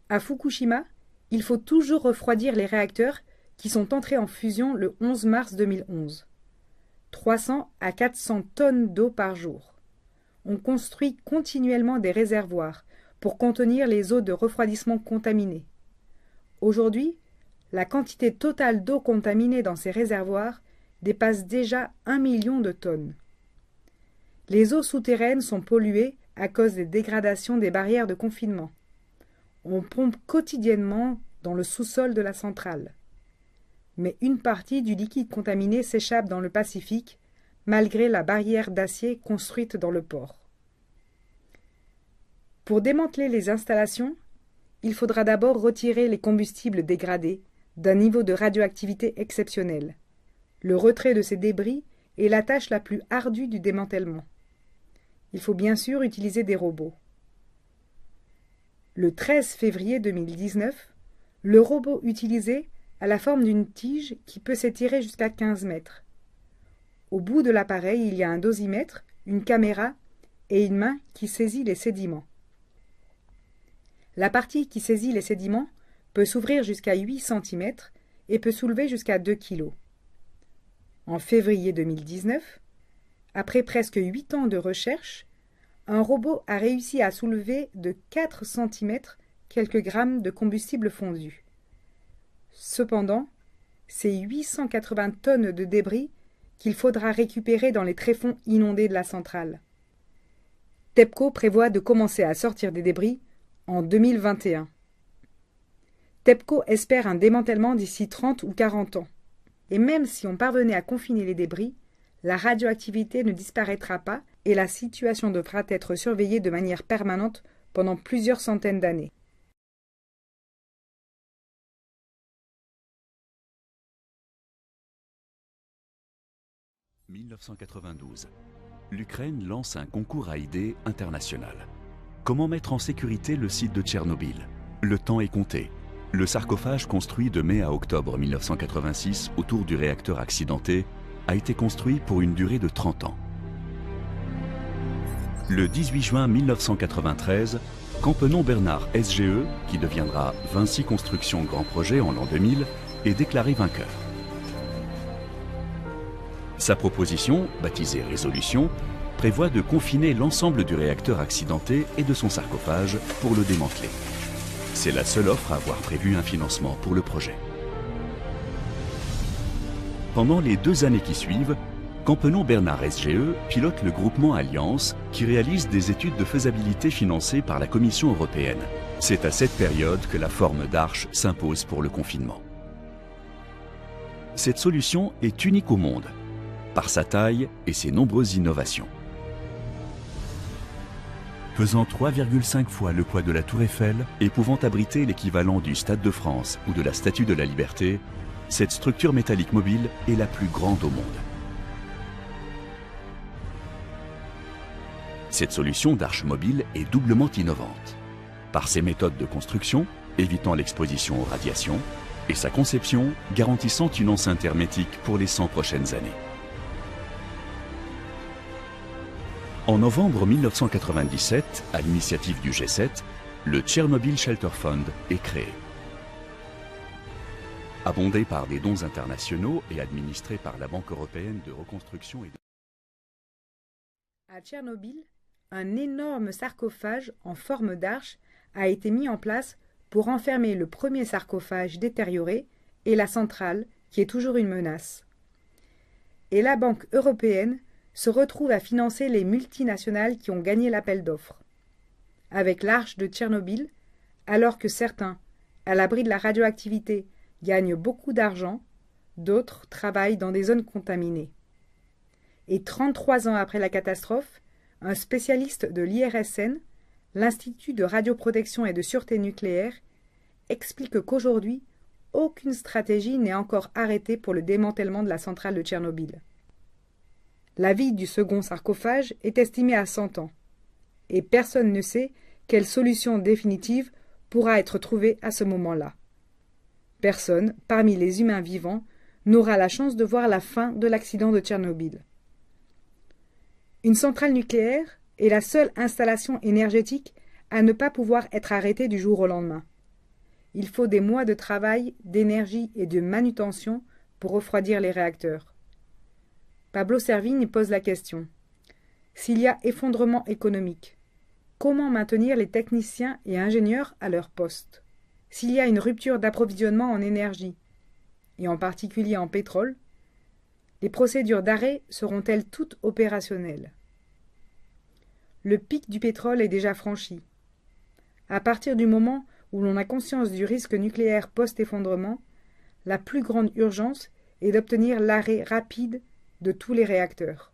À Fukushima, il faut toujours refroidir les réacteurs qui sont entrés en fusion le 11 mars 2011. 300 à 400 tonnes d'eau par jour. On construit continuellement des réservoirs pour contenir les eaux de refroidissement contaminées. Aujourd'hui, la quantité totale d'eau contaminée dans ces réservoirs dépasse déjà 1 million de tonnes. Les eaux souterraines sont polluées à cause des dégradations des barrières de confinement. On pompe quotidiennement dans le sous-sol de la centrale. Mais une partie du liquide contaminé s'échappe dans le Pacifique, malgré la barrière d'acier construite dans le port. Pour démanteler les installations, il faudra d'abord retirer les combustibles dégradés d'un niveau de radioactivité exceptionnel. Le retrait de ces débris est la tâche la plus ardue du démantèlement. Il faut bien sûr utiliser des robots. Le 13 février 2019, le robot utilisé a la forme d'une tige qui peut s'étirer jusqu'à 15 mètres. Au bout de l'appareil, il y a un dosimètre, une caméra et une main qui saisit les sédiments. La partie qui saisit les sédiments peut s'ouvrir jusqu'à 8 cm et peut soulever jusqu'à 2 kg. En février 2019, après presque 8 ans de recherche, un robot a réussi à soulever de 4 cm quelques grammes de combustible fondu. Cependant, c'est 880 tonnes de débris qu'il faudra récupérer dans les tréfonds inondés de la centrale. TEPCO prévoit de commencer à sortir des débris en 2021. TEPCO espère un démantèlement d'ici 30 ou 40 ans. Et même si on parvenait à confiner les débris, la radioactivité ne disparaîtra pas et la situation devra être surveillée de manière permanente pendant plusieurs centaines d'années. « 1992. L'Ukraine lance un concours à idées international. Comment mettre en sécurité le site de Tchernobyl? Le temps est compté. Le sarcophage construit de mai à octobre 1986 autour du réacteur accidenté a été construit pour une durée de 30 ans. Le 18 juin 1993, Campenon Bernard SGE, qui deviendra Vinci Construction Grand Projet en l'an 2000, est déclaré vainqueur. Sa proposition, baptisée Résolution, prévoit de confiner l'ensemble du réacteur accidenté et de son sarcophage pour le démanteler. C'est la seule offre à avoir prévu un financement pour le projet. Pendant les 2 années qui suivent, Campenon Bernard SGE pilote le groupement Alliance qui réalise des études de faisabilité financées par la Commission européenne. C'est à cette période que la forme d'arche s'impose pour le confinement. Cette solution est unique au monde, par sa taille et ses nombreuses innovations. Pesant 3,5 fois le poids de la Tour Eiffel et pouvant abriter l'équivalent du Stade de France ou de la Statue de la Liberté, cette structure métallique mobile est la plus grande au monde. Cette solution d'arche mobile est doublement innovante, par ses méthodes de construction, évitant l'exposition aux radiations, et sa conception garantissant une enceinte hermétique pour les 100 prochaines années. En novembre 1997, à l'initiative du G7, le Chernobyl Shelter Fund est créé. Abondé par des dons internationaux et administré par la Banque européenne de reconstruction et de... À Tchernobyl, un énorme sarcophage en forme d'arche a été mis en place pour enfermer le premier sarcophage détérioré et la centrale, qui est toujours une menace. Et la Banque européenne se retrouve à financer les multinationales qui ont gagné l'appel d'offres. Avec l'arche de Tchernobyl, alors que certains, à l'abri de la radioactivité, gagnent beaucoup d'argent, d'autres travaillent dans des zones contaminées. Et 33 ans après la catastrophe, un spécialiste de l'IRSN, l'Institut de radioprotection et de sûreté nucléaire, explique qu'aujourd'hui, aucune stratégie n'est encore arrêtée pour le démantèlement de la centrale de Tchernobyl. La vie du second sarcophage est estimée à 100 ans, et personne ne sait quelle solution définitive pourra être trouvée à ce moment-là. Personne, parmi les humains vivants, n'aura la chance de voir la fin de l'accident de Tchernobyl. Une centrale nucléaire est la seule installation énergétique à ne pas pouvoir être arrêtée du jour au lendemain. il faut des mois de travail, d'énergie et de manutention pour refroidir les réacteurs. Pablo Servigne pose la question. S'il y a effondrement économique, comment maintenir les techniciens et ingénieurs à leur poste? S'il y a une rupture d'approvisionnement en énergie, et en particulier en pétrole, les procédures d'arrêt seront-elles toutes opérationnelles? Le pic du pétrole est déjà franchi. À partir du moment où l'on a conscience du risque nucléaire post-effondrement, la plus grande urgence est d'obtenir l'arrêt rapide de tous les réacteurs.